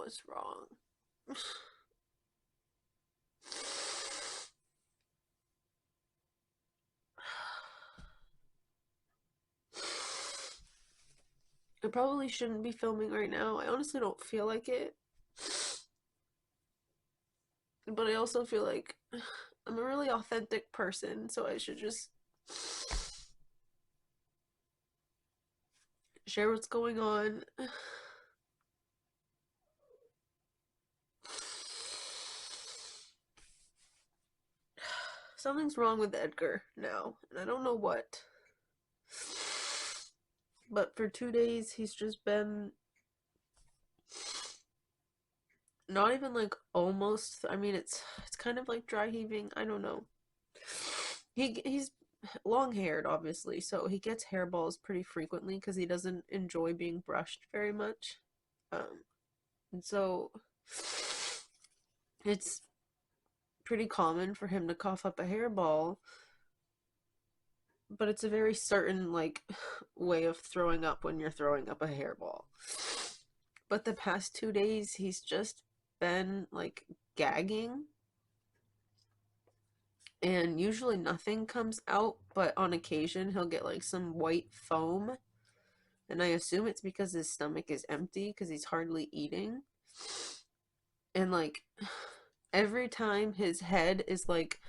what's wrong. I probably shouldn't be filming right now. I honestly don't feel like it. But I also feel like I'm a really authentic person, so I should just share what's going on. Something's wrong with Edgar now, and I don't know what. But for 2 days, he's just been not even like almost. I mean, it's kind of like dry heaving. I don't know. He's long haired, obviously, so he gets hairballs pretty frequently because he doesn't enjoy being brushed very much. And so it's pretty common for him to cough up a hairball, but it's a very certain like way of throwing up when you're throwing up a hairball. But the past 2 days he's just been like gagging, and usually nothing comes out, but on occasion he'll get like some white foam, and I assume it's because his stomach is empty because he's hardly eating. And like every time his head is like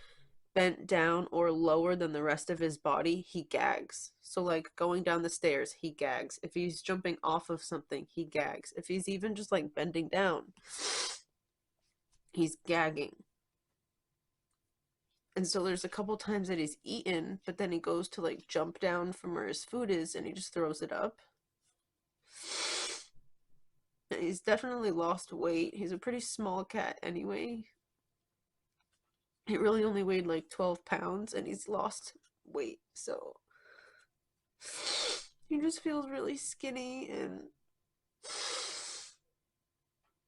bent down or lower than the rest of his body, he gags. So like going down the stairs, he gags. If he's jumping off of something, he gags. If he's even just like bending down, he's gagging. And so there's a couple times that he's eaten, but then he goes to like jump down from where his food is and he just throws it up. And he's definitely lost weight. He's a pretty small cat anyway. He really only weighed like 12 pounds and he's lost weight. So he just feels really skinny, and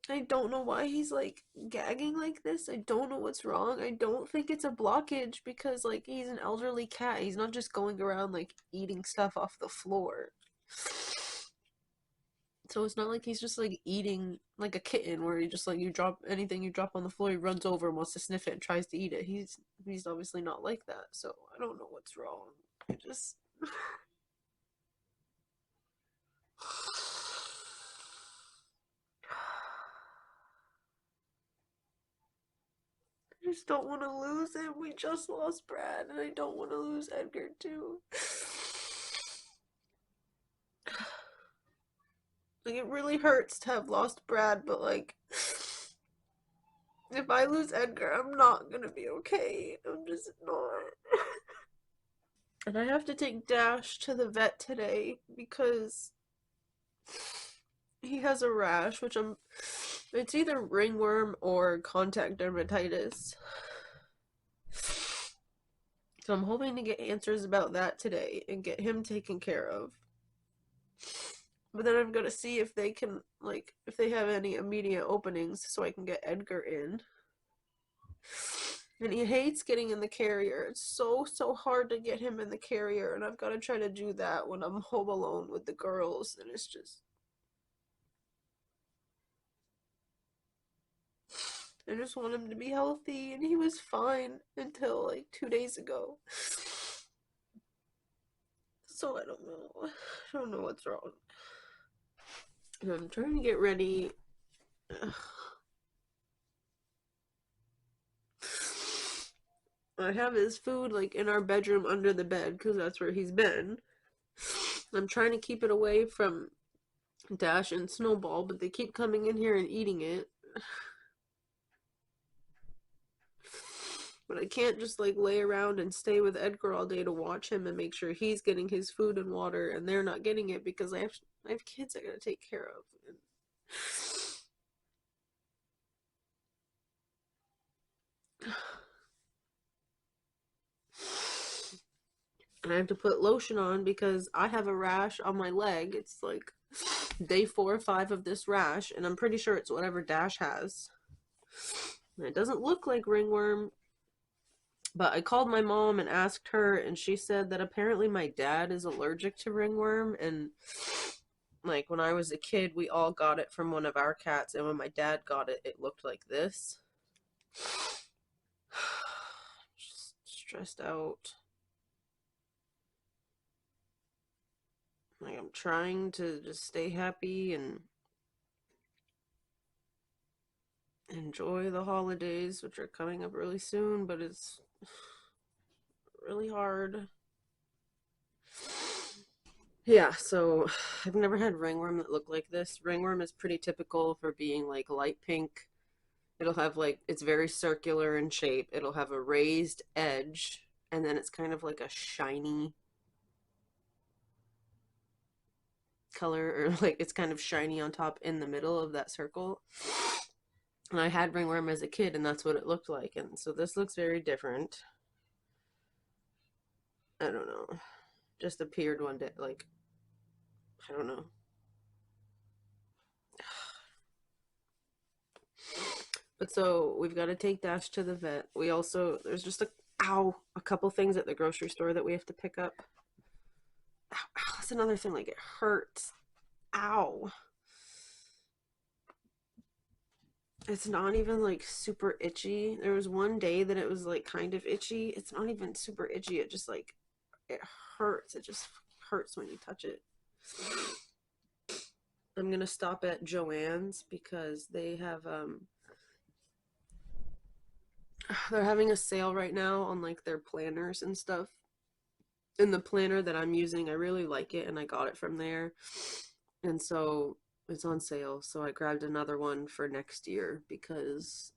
I don't know why he's like gagging like this. I don't know what's wrong. I don't think it's a blockage because like he's an elderly cat. He's not just going around like eating stuff off the floor. So it's not like he's just like eating like a kitten where you just like you drop anything you drop on the floor, he runs over and wants to sniff it and tries to eat it. He's obviously not like that. So I don't know what's wrong. I just I just don't want to lose him. We just lost Brad, and I don't want to lose Edgar too. Like it really hurts to have lost Brad, but like if I lose Edgar, I'm not gonna be okay. I'm just not. And I have to take Dash to the vet today because he has a rash, which it's either ringworm or contact dermatitis. So I'm hoping to get answers about that today and get him taken care of. But then I'm gonna see if they can, like, if they have any immediate openings so I can get Edgar in. And he hates getting in the carrier. It's so hard to get him in the carrier, and I've got to try to do that when I'm home alone with the girls, and it's just... I just want him to be healthy, and he was fine until like 2 days ago. So I don't know. I don't know what's wrong. And I'm trying to get ready. I have his food like in our bedroom under the bed because that's where he's been. I'm trying to keep it away from Dash and Snowball, but they keep coming in here and eating it. But I can't just like lay around and stay with Edgar all day to watch him and make sure he's getting his food and water and they're not getting it because I have kids I gotta take care of. And I have to put lotion on because I have a rash on my leg. It's like day 4 or 5 of this rash, and I'm pretty sure it's whatever Dash has. And it doesn't look like ringworm, but I called my mom and asked her, and she said that apparently my dad is allergic to ringworm, and Like when I was a kid, we all got it from one of our cats, and when my dad got it, it looked like this. Just stressed out. Like I'm trying to just stay happy and enjoy the holidays, which are coming up really soon, but it's really hard. Yeah, so I've never had ringworm that looked like this. Ringworm is pretty typical for being like light pink. It'll have like, it's very circular in shape. It'll have a raised edge, and then it's kind of like a shiny color, or like it's kind of shiny on top in the middle of that circle. And I had ringworm as a kid, and that's what it looked like. And so this looks very different. I don't know. Just appeared one day, like, I don't know. But so we've got to take Dash to the vet. We also, there's just a couple things at the grocery store that we have to pick up. Ow, ow, that's another thing, like it hurts. Ow. It's not even like super itchy. There was one day that it was like kind of itchy. It's not even super itchy. It just like, it hurts. It just hurts when you touch it. I'm going to stop at Joann's because they have, they're having a sale right now on like their planners and stuff. And the planner that I'm using, I really like it, and I got it from there. And so it's on sale. So I grabbed another one for next year because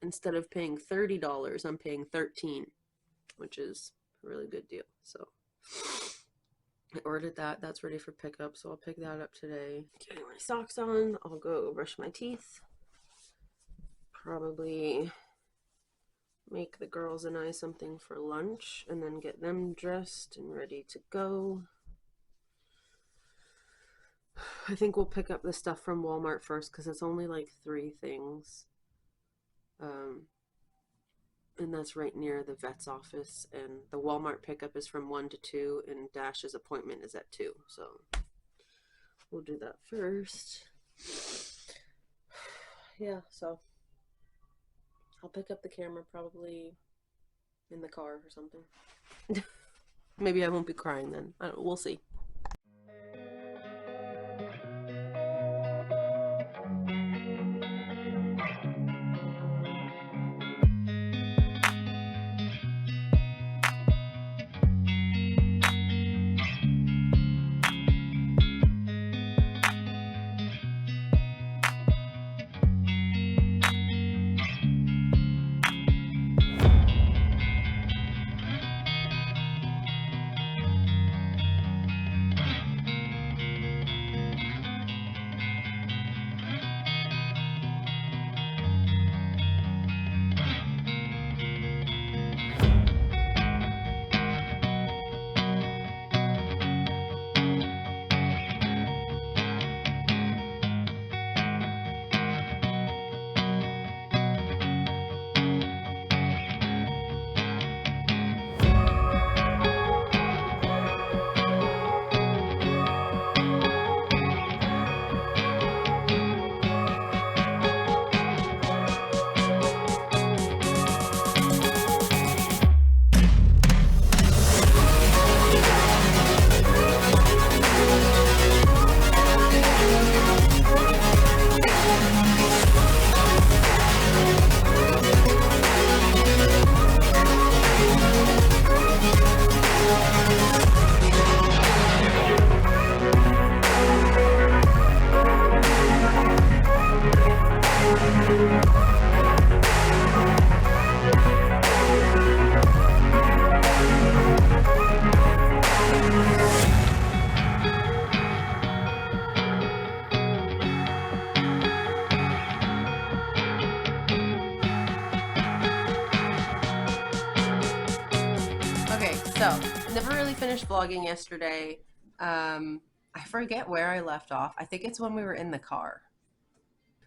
instead of paying $30, I'm paying $13, which is a really good deal. So I ordered that. That's ready for pickup. So I'll pick that up today. Getting my socks on. I'll go brush my teeth. Probably make the girls and I something for lunch, and then get them dressed and ready to go. I think we'll pick up the stuff from Walmart first because it's only like 3 things. And that's right near the vet's office, and the Walmart pickup is from 1 to 2, and Dash's appointment is at 2. So we'll do that first. Yeah, so I'll pick up the camera probably in the car or something. Maybe I won't be crying then. We'll see. Okay, so never really finished vlogging yesterday. I forget where I left off. I think it's when we were in the car.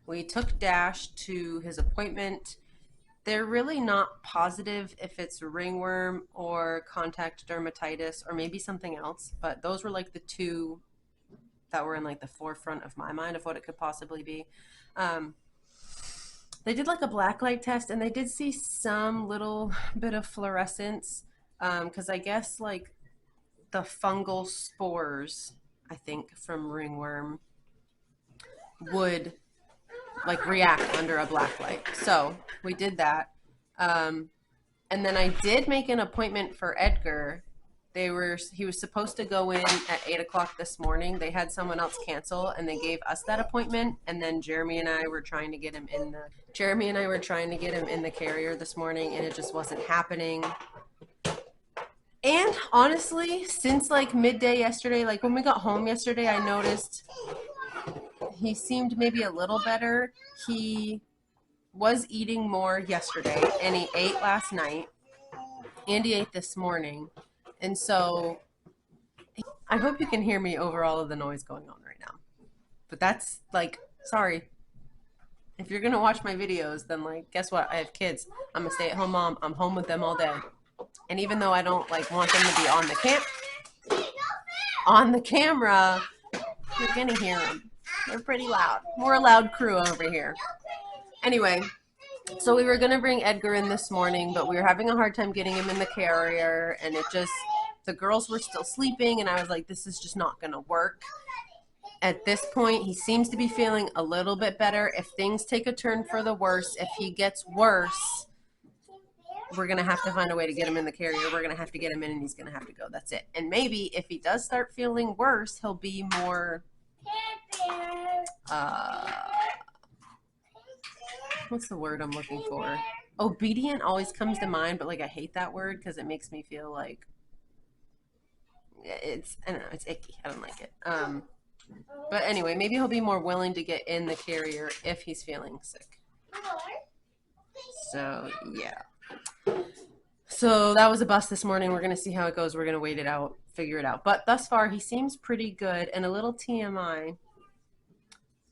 We took Dash to his appointment. They're really not positive if it's ringworm or contact dermatitis or maybe something else, but those were like the 2 that were in like the forefront of my mind of what it could possibly be. They did like a black light test, and they did see some little bit of fluorescence, because I guess like the fungal spores, I think, from ringworm would like react under a black light. So we did that. And then I did make an appointment for Edgar. He was supposed to go in at 8 o'clock this morning. They had someone else cancel, and they gave us that appointment. And then Jeremy and I were trying to get him in the carrier this morning, and it just wasn't happening. And honestly, since like midday yesterday, like when we got home yesterday, I noticed he seemed maybe a little better. He was eating more yesterday, and he ate last night, and he ate this morning. And so I hope you can hear me over all of the noise going on right now. But that's like, sorry. If you're going to watch my videos, then like, guess what? I have kids. I'm a stay-at-home mom. I'm home with them all day. And even though I don't like want them to be on the camera, you're going to hear them. They're pretty loud. We're a loud crew over here. Anyway, so we were going to bring Edgar in this morning, but we were having a hard time getting him in the carrier, and the girls were still sleeping, and I was like, this is just not going to work. At this point, he seems to be feeling a little bit better. If things take a turn for the worse, if he gets worse, we're going to have to find a way to get him in the carrier. We're going to have to get him in, and he's going to have to go. That's it. And maybe if he does start feeling worse, he'll be more, what's the word I'm looking for? Obedient always comes to mind, but like I hate that word because it makes me feel like I don't know, it's icky. I don't like it. But anyway, maybe he'll be more willing to get in the carrier if he's feeling sick. So yeah. So that was a bust this morning. We're gonna see how it goes. We're gonna wait it out, figure it out. But thus far, he seems pretty good. And a little TMI,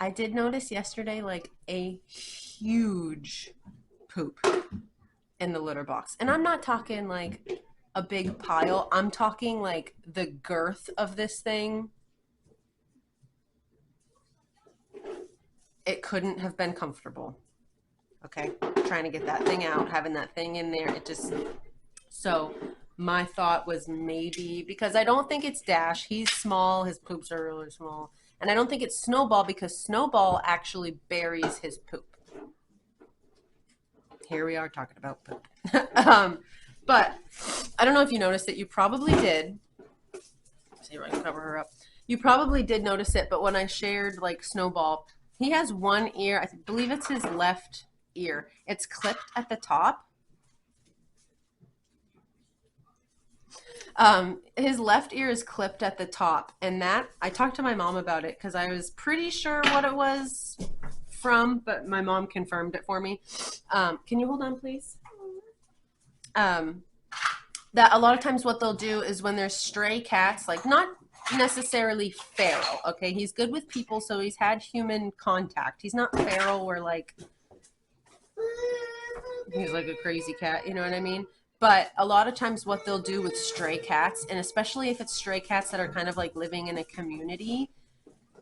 I did notice yesterday like a huge poop in the litter box. And I'm not talking like a big pile. I'm talking like the girth of this thing. It couldn't have been comfortable. Okay, trying to get that thing out, having that thing in there, it just, so my thought was maybe, because I don't think it's Dash, he's small, his poops are really small, and I don't think it's Snowball because Snowball actually buries his poop. Here we are talking about poop. But I don't know if you noticed it, you probably did. See if I can cover her up. You probably did notice it, but when I shared like Snowball, he has one ear, I believe it's his left ear. It's clipped at the top. His left ear is clipped at the top, and that I talked to my mom about it because I was pretty sure what it was from, but my mom confirmed it for me. Can you hold on, please? That a lot of times what they'll do is when there's stray cats, like not necessarily feral, okay? He's good with people, so he's had human contact. He's not feral where like he's like a crazy cat, you know what I mean? But a lot of times what they'll do with stray cats, and especially if it's stray cats that are kind of like living in a community,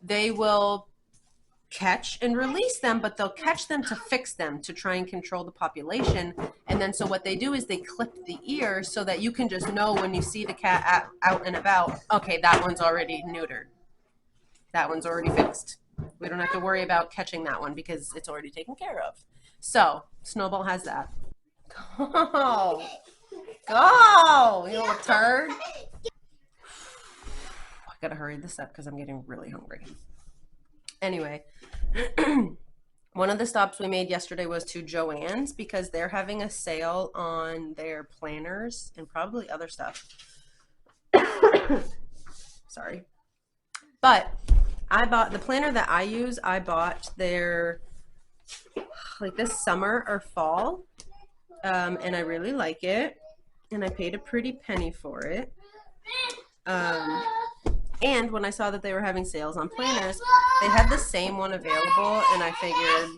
they will catch and release them, but they'll catch them to fix them to try and control the population. And then so what they do is they clip the ear so that you can just know when you see the cat out and about, okay, that one's already neutered. That one's already fixed. We don't have to worry about catching that one because it's already taken care of. So Snowball has that. Go! Go! You little turd. I gotta hurry this up because I'm getting really hungry. Anyway, one of the stops we made yesterday was to Joann's because they're having a sale on their planners and probably other stuff. Sorry. But I bought the planner that I use. I bought their like this summer or fall, and I really like it, and I paid a pretty penny for it. And when I saw that they were having sales on planners, they had the same one available, and I figured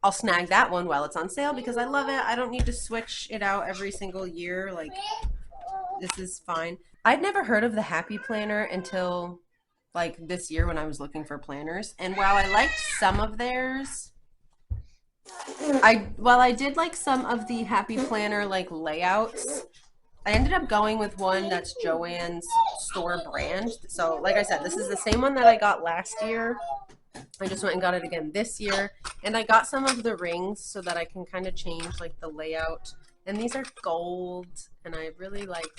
I'll snag that one while it's on sale because I love it. I don't need to switch it out every single year. Like, This is fine. I'd never heard of the Happy Planner until like this year when I was looking for planners. And while I liked some of theirs, while I did like some of the Happy Planner like layouts, I ended up going with one that's Joann's store brand. So like I said, this is the same one that I got last year. I just went and got it again this year. And I got some of the rings so that I can kind of change like the layout. And these are gold, and I really like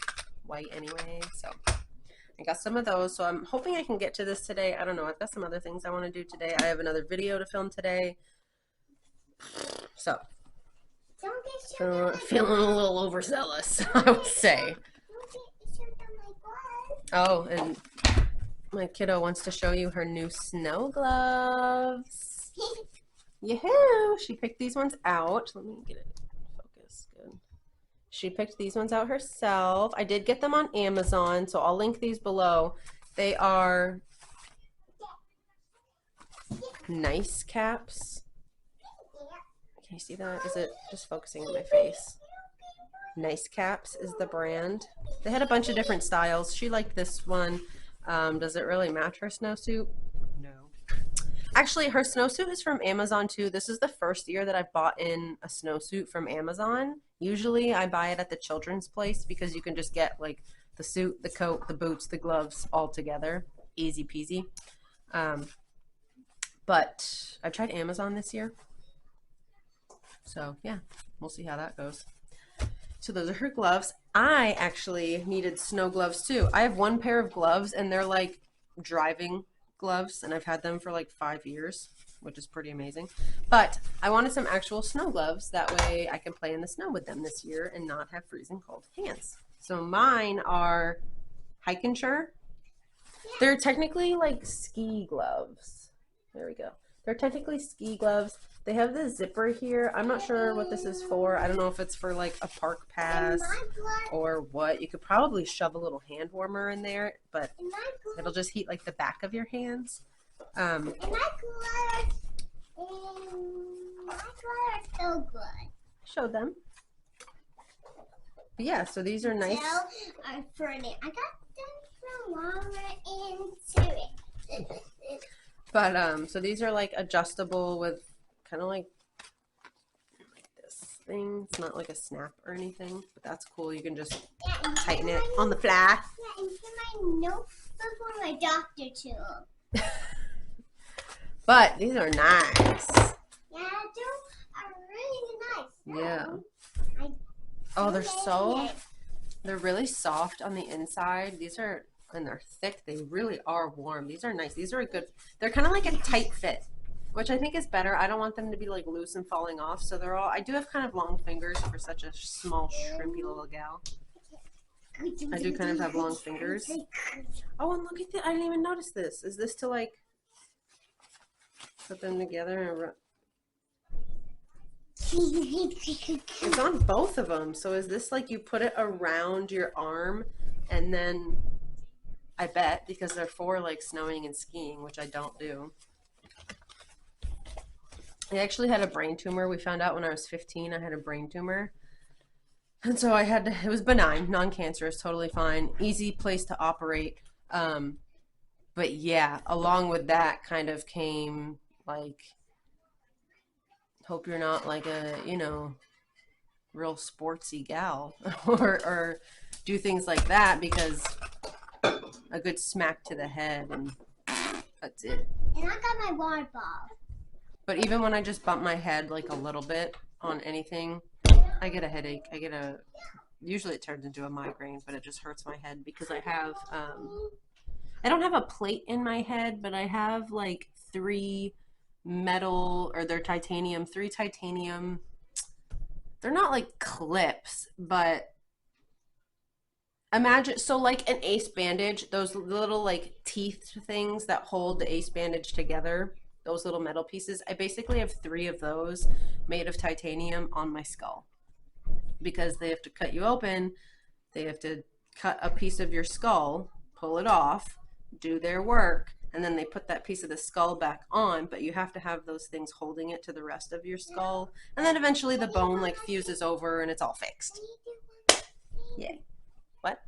white anyway, so I got some of those. So I'm hoping I can get to this today. I don't know. I've got some other things I want to do today. I have another video to film today. So feeling a little overzealous, I would say. Oh, and my kiddo wants to show you her new snow gloves. Yahoo! She picked these ones out. Let me get it focused. Good. She picked these ones out herself. I did get them on Amazon, so I'll link these below. They are nice caps. Can you see that? Is it just focusing on my face? Nice Caps is the brand. They had a bunch of different styles. She liked this one. Does it really match her snowsuit? No. Actually, her snowsuit is from Amazon too. This is the first year that I've bought in a snowsuit from Amazon. Usually I buy it at the children's place because you can just get like the suit, the coat, the boots, the gloves all together. Easy peasy. But I tried Amazon this year. So yeah, we'll see how that goes. So those are her gloves. I actually needed snow gloves too. I have one pair of gloves and they're like driving gloves and I've had them for like 5 years, which is pretty amazing. But I wanted some actual snow gloves. That way I can play in the snow with them this year and not have freezing cold hands. So mine are Hike and Sure. They're technically like ski gloves. There we go. They're technically ski gloves. They have the zipper here. I'm not sure what this is for. I don't know if it's for like a park pass or what. You could probably shove a little hand warmer in there, but it'll just heat like the back of your hands. My gloves are so good. Show them. But yeah, so these are nice. I got them from Walmart into it. But so these are like adjustable with kind of like this thing. It's not like a snap or anything, but that's cool. You can just tighten it on the fly. Yeah, and for my notebook for my doctor too. But these are nice. Yeah, are really nice. Yeah. Oh, they're really soft on the inside. These are, and they're thick. They really are warm. These are nice. These are a good, they're kind of like a tight fit, which I think is better. I don't want them to be like loose and falling off. So they're all, I do have kind of long fingers for such a small, shrimpy little gal. I do kind of have long fingers. Oh, and look at that. I didn't even notice this. Is this to like put them together and it's on both of them. So is this like you put it around your arm and then I bet because they're for like snowing and skiing, which I don't do. I actually had a brain tumor. We found out when I was 15 I had a brain tumor. And so I had to, it was benign, non-cancerous, totally fine, easy place to operate. But yeah, along with that kind of came like, hope you're not like a, you know, real sportsy gal or do things like that, because a good smack to the head and that's it. And I got my water ball. But even when I just bump my head like a little bit on anything, I get a headache. Usually it turns into a migraine, but it just hurts my head because I have, I don't have a plate in my head, but I have like three titanium, they're not like clips, but imagine, so like an ace bandage, those little like teeth things that hold the ace bandage together, those little metal pieces. I basically have 3 of those made of titanium on my skull because they have to cut you open. They have to cut a piece of your skull, pull it off, do their work, and then they put that piece of the skull back on, but you have to have those things holding it to the rest of your skull. And then eventually the bone like fuses over and it's all fixed. Yeah. What?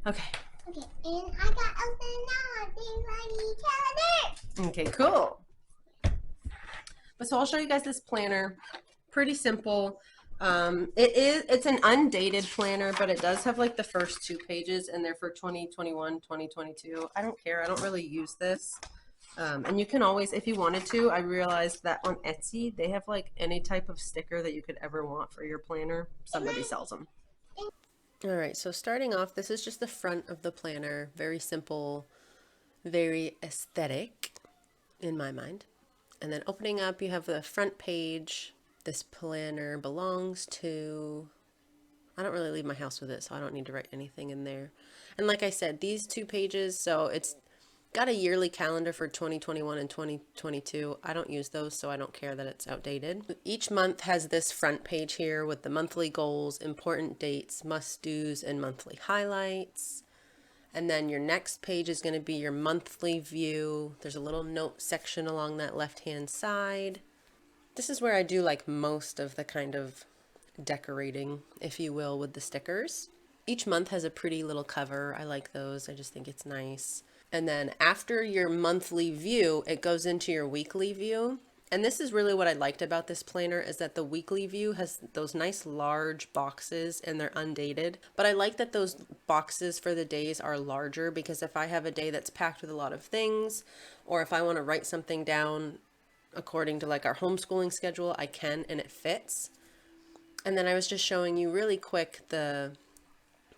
Okay. Okay, and I got open now. They like each other. Okay, cool. But so I'll show you guys this planner. Pretty simple. It's an undated planner, but it does have like the first 2 pages, and they're for 2021, 2022. I don't care. I don't really use this. And you can always, if you wanted to, I realized that on Etsy, they have like any type of sticker that you could ever want for your planner. Somebody sells them. All right, so starting off, this is just the front of the planner. Very simple, very aesthetic in my mind. And then opening up, you have the front page. This planner belongs to, I don't really leave my house with it, so I don't need to write anything in there. And like I said, these 2 pages, so it's got a yearly calendar for 2021 and 2022. I don't use those, so I don't care that it's outdated. Each month has this front page here with the monthly goals, important dates, must-dos, and monthly highlights. And then your next page is going to be your monthly view. There's a little note section along that left-hand side. This is where I do like most of the kind of decorating, if you will, with the stickers. Each month has a pretty little cover. I like those. I just think it's nice. And then after your monthly view, it goes into your weekly view. And this is really what I liked about this planner, is that the weekly view has those nice large boxes and they're undated. But I like that those boxes for the days are larger, because if I have a day that's packed with a lot of things, or if I want to write something down according to like our homeschooling schedule, I can, and it fits. And then I was just showing you really quick the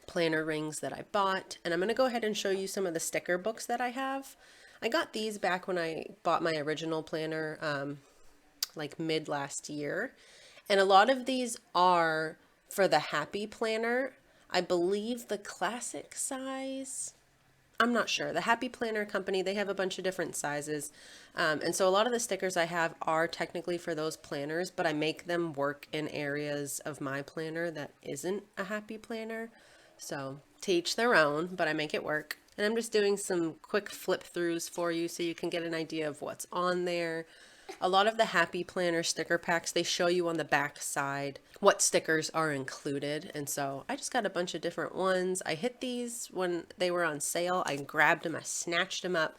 planner rings that I bought, and I'm going to go ahead and show you some of the sticker books that I have. I got these back when I bought my original planner, like mid last year, and a lot of these are for the Happy Planner. I believe the classic size, I'm not sure. The Happy Planner company, they have a bunch of different sizes, and so a lot of the stickers I have are technically for those planners, but I make them work in areas of my planner that isn't a Happy Planner. So to each their own, but I make it work. And I'm just doing some quick flip throughs for you so you can get an idea of what's on there. A lot of the Happy Planner sticker packs, they show you on the back side what stickers are included. And so I just got a bunch of different ones. I hit these when they were on sale. I grabbed them, I snatched them up.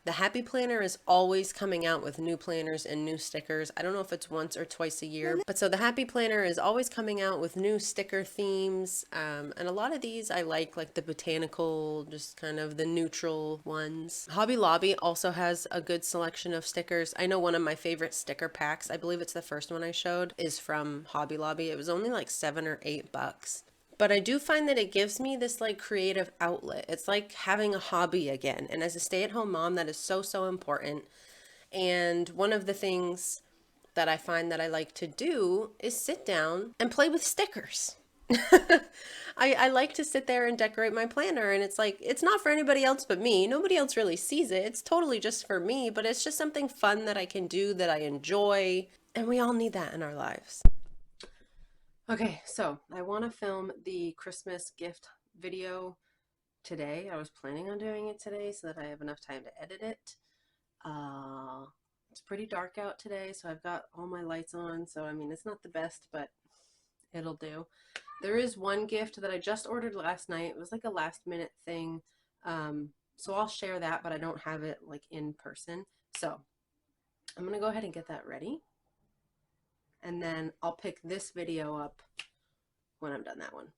The Happy Planner is always coming out with new planners and new stickers. I don't know if it's once or twice a year, but so the Happy Planner is always coming out with new sticker themes. And a lot of these I like the botanical, just kind of the neutral ones. Hobby Lobby also has a good selection of stickers. I know one of my favorite sticker packs, I believe it's the first one I showed, is from Hobby Lobby. It was only like $7 or $8. But I do find that it gives me this like creative outlet. It's like having a hobby again. And as a stay-at-home mom, that is so, so important. And one of the things that I find that I like to do is sit down and play with stickers. I like to sit there and decorate my planner, and it's like, it's not for anybody else but me. Nobody else really sees it. It's totally just for me, but it's just something fun that I can do, that I enjoy. And we all need that in our lives. Okay, so I want to film the Christmas gift video today. I was planning on doing it today so that I have enough time to edit it. It's pretty dark out today, so I've got all my lights on. So, I mean, it's not the best, but it'll do. There is one gift that I just ordered last night. It was like a last minute thing. So I'll share that, but I don't have it like in person. So I'm going to go ahead and get that ready. And then I'll pick this video up when I'm done that one.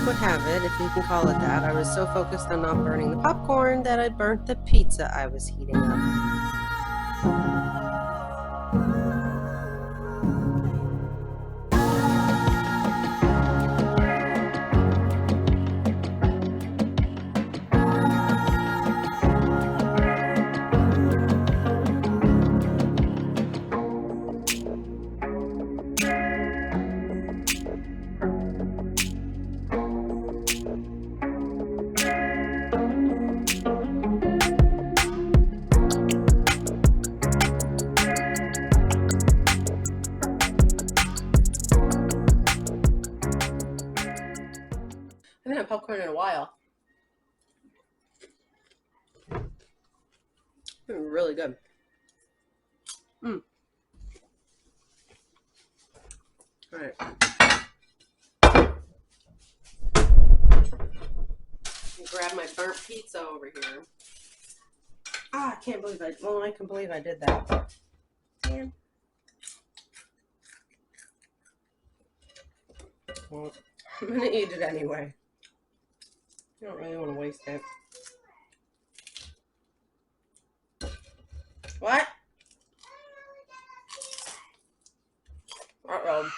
would have it, if you can call it that, I was so focused on not burning the popcorn that I burnt the pizza I was heating up. I haven't had popcorn in a while. Really good. All right. Grab my burnt pizza over here. Ah, I can't believe I can believe I did that. Damn. Well, I'm gonna eat it anyway. I don't really want to waste it. What? Uh-oh.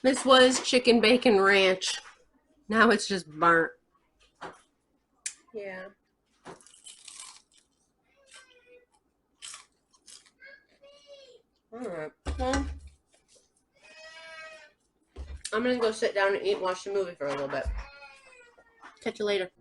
This was chicken bacon ranch. Now it's just burnt. Yeah. Alright. Well, I'm gonna go sit down and eat and watch the movie for a little bit. Catch you later.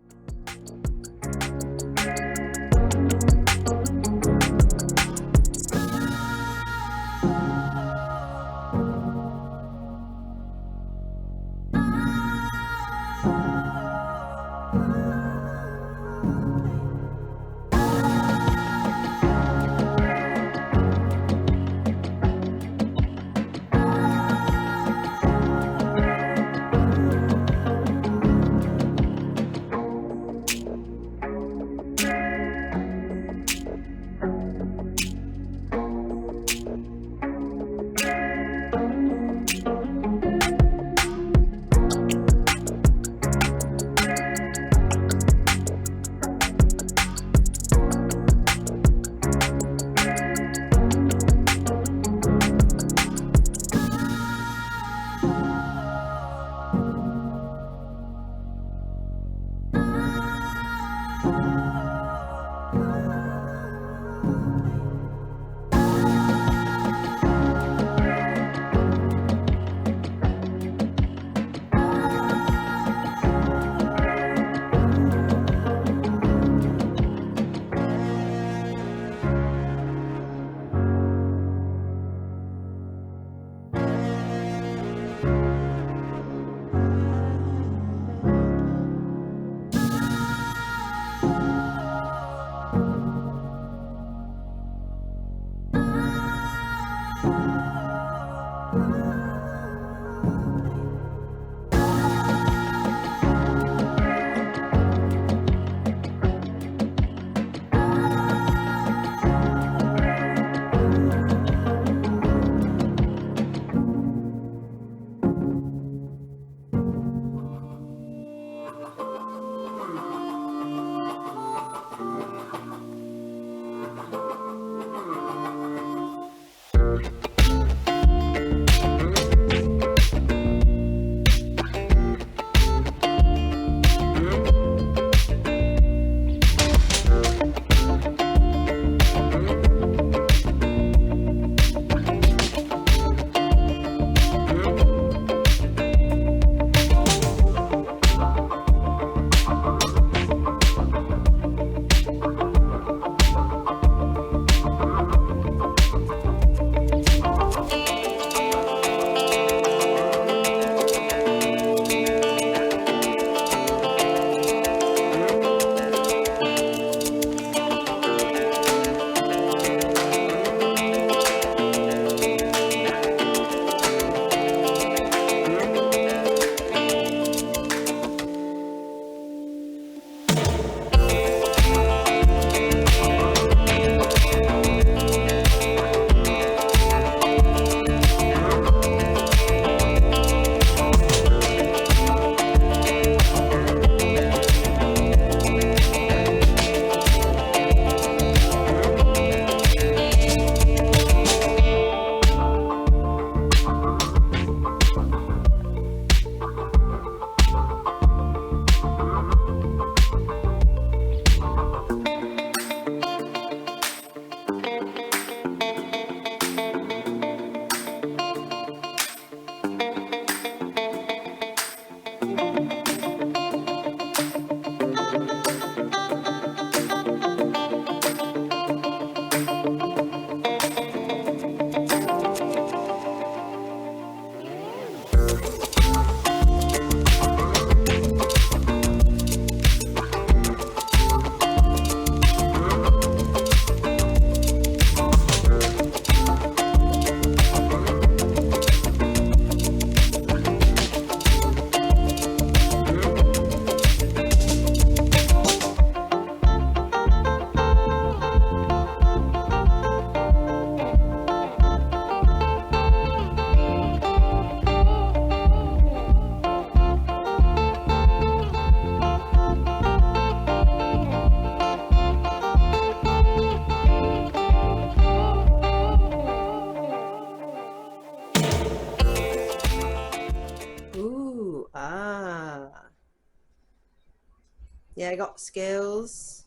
Yeah, I got skills.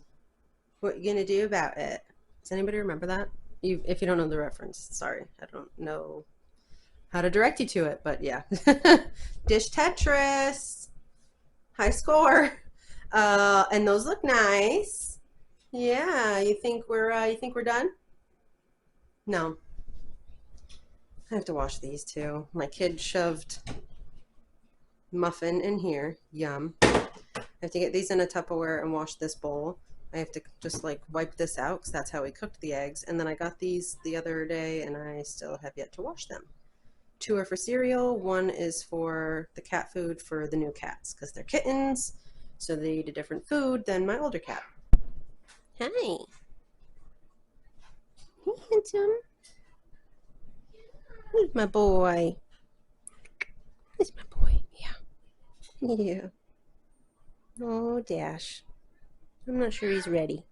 What you gonna do about it? Does anybody remember that? If you don't know the reference, sorry, I don't know how to direct you to it, but yeah. Dish Tetris. High score. And those look nice. Yeah, you think we're done? No. I have to wash these too. My kid shoved muffin in here. Yum. I have to get these in a Tupperware and wash this bowl. I have to just like wipe this out because that's how we cooked the eggs. And then I got these the other day and I still have yet to wash them. 2 are for cereal. 1 is for the cat food for the new cats because they're kittens. So they eat a different food than my older cat. Hi. Hey, handsome. Who's my boy? Who's my boy? Yeah. Yeah. Oh, Dash. I'm not sure he's ready.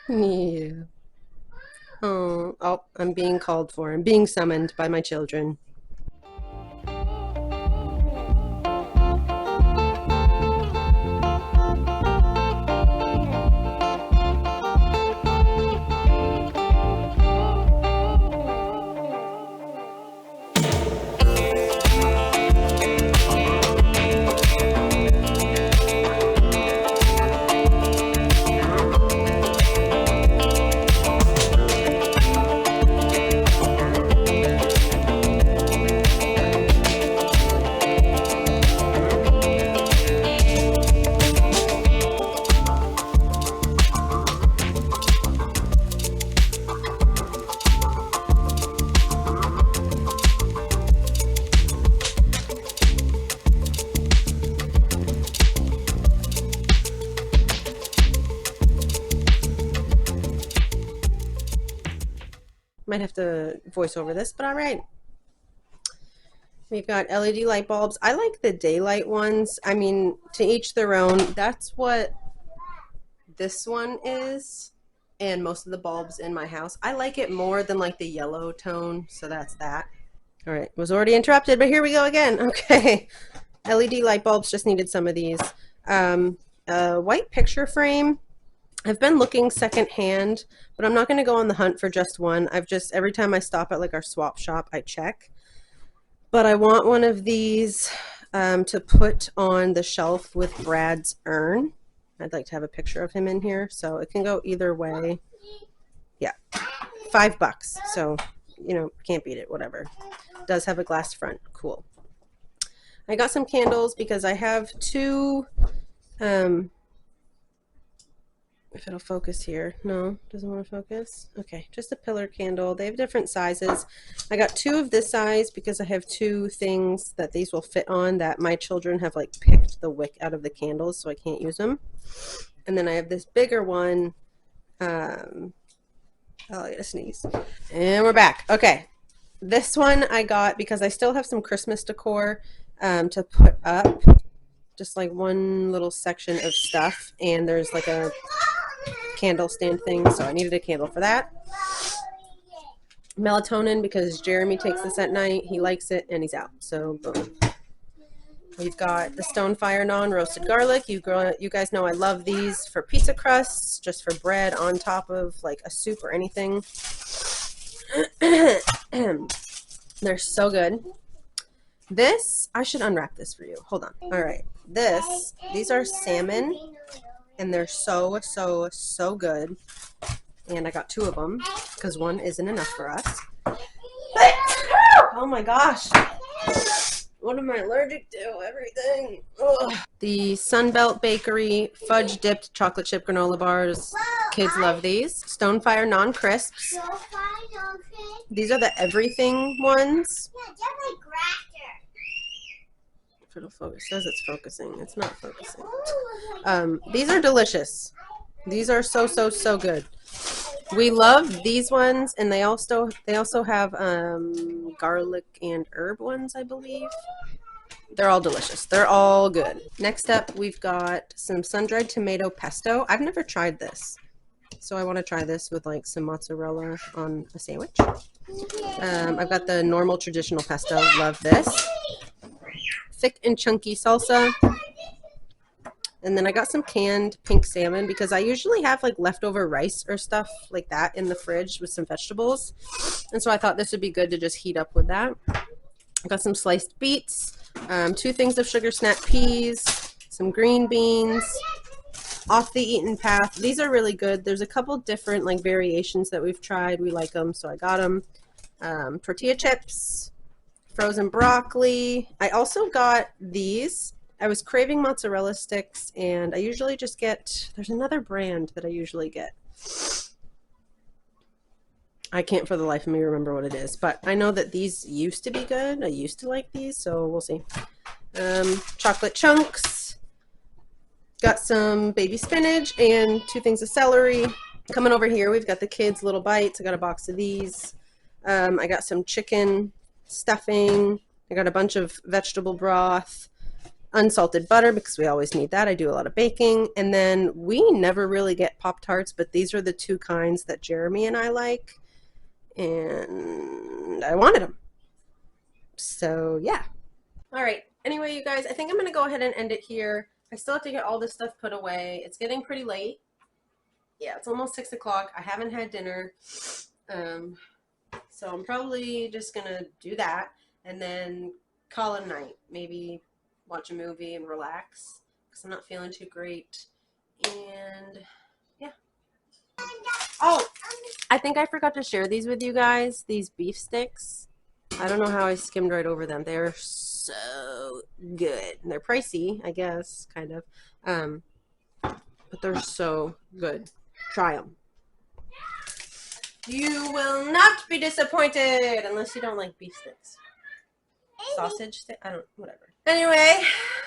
Yeah. Oh, I'm being called for. I'm being summoned by my children. Might have to voice over this, but all right. We've got LED light bulbs. I like the daylight ones. I mean, to each their own. That's what this one is, and most of the bulbs in my house. I like it more than like the yellow tone, so that's that. All right, was already interrupted, but here we go again. Okay, LED light bulbs, just needed some of these. A white picture frame. I've been looking secondhand, but I'm not going to go on the hunt for just one. Every time I stop at like our swap shop, I check. But I want one of these to put on the shelf with Brad's urn. I'd like to have a picture of him in here, so it can go either way. Yeah, $5, so, you know, can't beat it, whatever. Does have a glass front, cool. I got some candles because I have 2, if it'll focus here. No, doesn't want to focus. Okay, just a pillar candle. They have different sizes. I got 2 of this size because I have 2 things that these will fit on that my children have like picked the wick out of the candles, so I can't use them. And then I have this bigger one. Oh, I gotta sneeze. And we're back. Okay, this one I got because I still have some Christmas decor to put up. Just like one little section of stuff, and there's like a candle stand thing, so I needed a candle for that. Melatonin because Jeremy takes this at night. He likes it and he's out, so boom. We've got the Stonefire non-roasted garlic. You guys know I love these for pizza crusts, just for bread on top of like a soup or anything. They're so good. This, I should unwrap this for you. Hold on. All right. These are salmon, and they're so, so, so good. And I got 2 of them because 1 isn't enough for us. Oh my gosh. What am I allergic to? Everything. Ugh. The Sunbelt Bakery fudge dipped chocolate chip granola bars. Kids love these. Stonefire non-crisps. These are the everything ones. Yeah, just like Grafter. If it'll focus, it says it's focusing. It's not focusing. These are delicious. These are so, so, so good. We love these ones, and they also have garlic and herb ones, I believe. They're all delicious. They're all good. Next up, we've got some sun-dried tomato pesto. I've never tried this, so I want to try this with like some mozzarella on a sandwich. I've got the normal traditional pesto. Love this. Thick and chunky salsa. And then I got some canned pink salmon because I usually have like leftover rice or stuff like that in the fridge with some vegetables. And so I thought this would be good to just heat up with that. I got some sliced beets, 2 things of sugar snap peas, some green beans, off the eaten path. These are really good. There's a couple different like variations that we've tried. We like them, so I got them. Tortilla chips, frozen broccoli. I also got these. I was craving mozzarella sticks, and I usually just get, there's another brand that I usually get. I can't for the life of me remember what it is, but I know that these used to be good. I used to like these, so we'll see. Chocolate chunks. Got some baby spinach and 2 things of celery. Coming over here, we've got the kids' little bites. I got a box of these. I got some chicken stuffing. I got a bunch of vegetable broth. Unsalted butter because we always need that. I do a lot of baking. And then we never really get Pop-Tarts, but these are the 2 kinds that Jeremy and I like. And I wanted them. So yeah. All right. Anyway, you guys, I think I'm going to go ahead and end it here. I still have to get all this stuff put away. It's getting pretty late. Yeah, it's almost 6 o'clock. I haven't had dinner. So I'm probably just going to do that and then call it a night. Maybe watch a movie and relax because I'm not feeling too great. And yeah. Oh, I think I forgot to share these with you guys, these beef sticks. I don't know how I skimmed right over them. They're so good. They're pricey, I guess, kind of. But they're so good. Try them. You will not be disappointed unless you don't like beef sticks. Sausage stick? I don't, whatever. Anyway,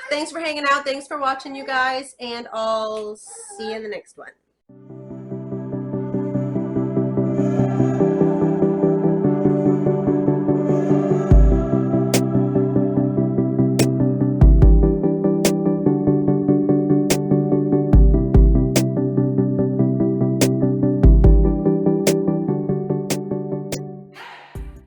thanks for hanging out. Thanks for watching, you guys, and I'll see you in the next one.